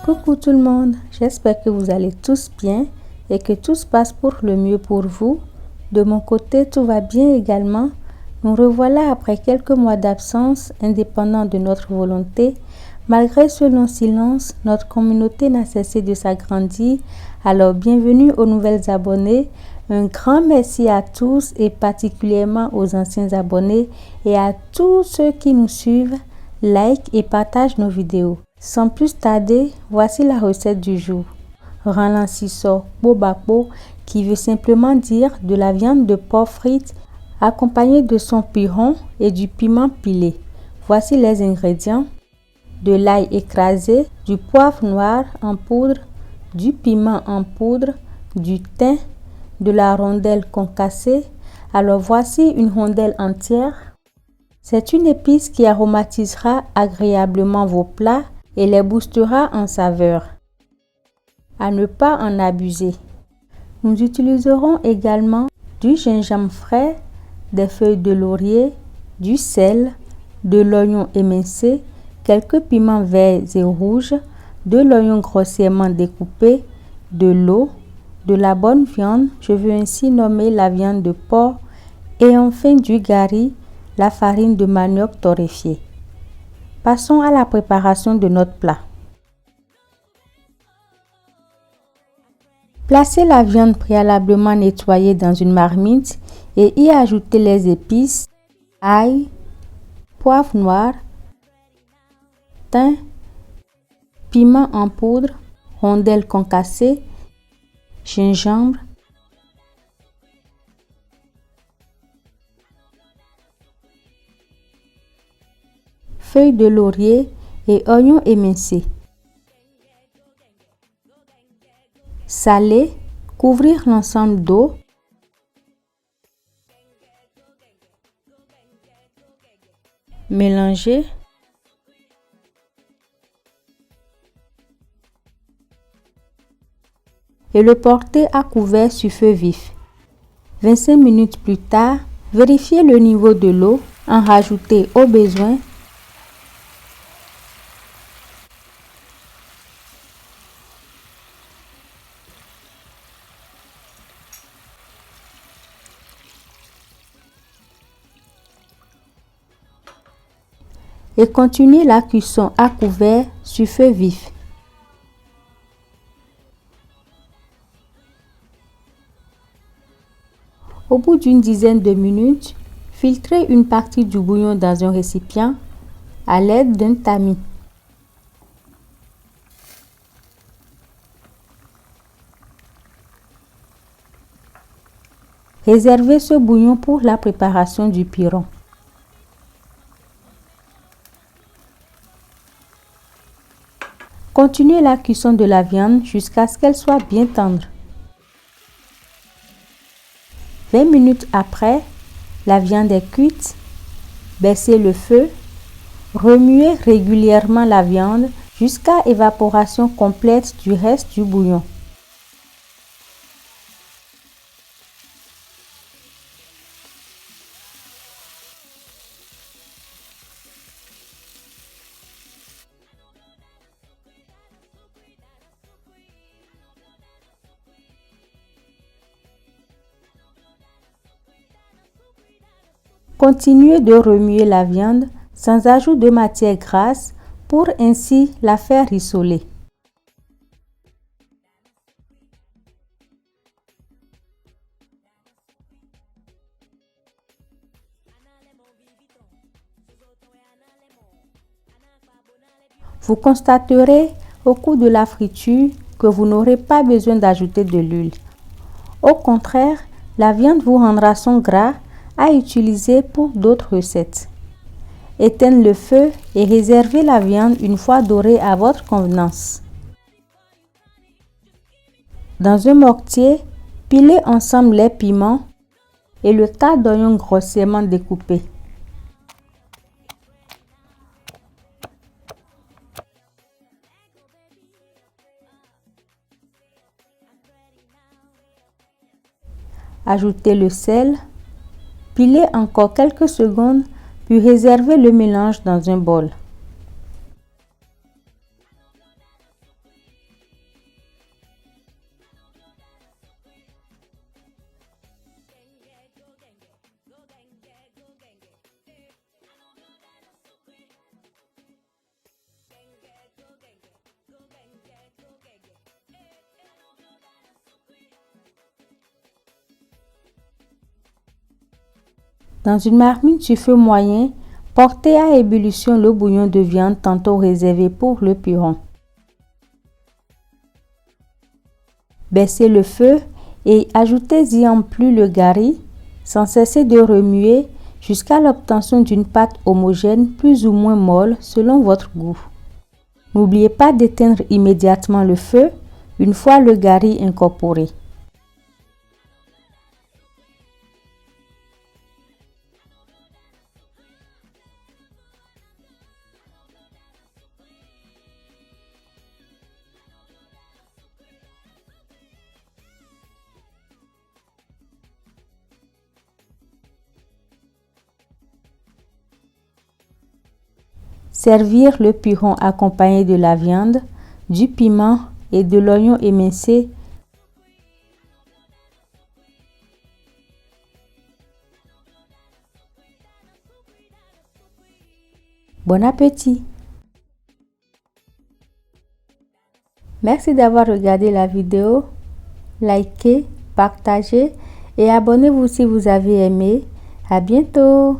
Coucou tout le monde, j'espère que vous allez tous bien et que tout se passe pour le mieux pour vous. De mon côté, tout va bien également. Nous revoilà après quelques mois d'absence, indépendants de notre volonté. Malgré ce long silence, notre communauté n'a cessé de s'agrandir. Alors, bienvenue aux nouvelles abonnés. Un grand merci à tous et particulièrement aux anciens abonnés et à tous ceux qui nous suivent, like et partagent nos vidéos. Sans plus tarder, voici la recette du jour. Ralansiso Bobakbo, qui veut simplement dire de la viande de porc frite accompagnée de son piron et du piment pilé. Voici les ingrédients: de l'ail écrasé, du poivre noir en poudre, du piment en poudre, du thym, de la rondelle concassée. Alors voici une rondelle entière. C'est une épice qui aromatisera agréablement vos plats et les boostera en saveur. À ne pas en abuser. Nous utiliserons également du gingembre frais, des feuilles de laurier, du sel, de l'oignon émincé, quelques piments verts et rouges, de l'oignon grossièrement découpé, de l'eau, de la bonne viande, je veux ainsi nommer la viande de porc, et enfin du gari, la farine de manioc torréfiée. Passons à la préparation de notre plat. Placez la viande préalablement nettoyée dans une marmite et y ajoutez les épices, ail, poivre noir, thym, piment en poudre, rondelles concassées, gingembre, feuilles de laurier et oignons émincés. Saler, couvrir l'ensemble d'eau. Mélanger. Et le porter à couvert sur feu vif. 25 minutes plus tard, vérifiez le niveau de l'eau, en rajouter au besoin. Et continuez la cuisson à couvert sur feu vif. Au bout d'une dizaine de minutes, filtrez une partie du bouillon dans un récipient à l'aide d'un tamis. Réservez ce bouillon pour la préparation du piron. Continuez la cuisson de la viande jusqu'à ce qu'elle soit bien tendre. 20 minutes après, la viande est cuite. Baissez le feu. Remuez régulièrement la viande jusqu'à évaporation complète du reste du bouillon. Continuez de remuer la viande sans ajout de matière grasse pour ainsi la faire rissoler. Vous constaterez au cours de la friture que vous n'aurez pas besoin d'ajouter de l'huile. Au contraire, la viande vous rendra son gras à utiliser pour d'autres recettes. Éteignez le feu et réservez la viande une fois dorée à votre convenance. Dans un mortier, pilez ensemble les piments et le tas d'oignons grossièrement découpés. Ajoutez le sel. Pilez encore quelques secondes, puis réservez le mélange dans un bol. Dans une marmite sur feu moyen, portez à ébullition le bouillon de viande tantôt réservé pour le puron. Baissez le feu et ajoutez-y en plus le gari, sans cesser de remuer jusqu'à l'obtention d'une pâte homogène plus ou moins molle selon votre goût. N'oubliez pas d'éteindre immédiatement le feu une fois le gari incorporé. Servir le puron accompagné de la viande, du piment et de l'oignon émincé. Bon appétit! Merci d'avoir regardé la vidéo. Likez, partagez et abonnez-vous si vous avez aimé. À bientôt!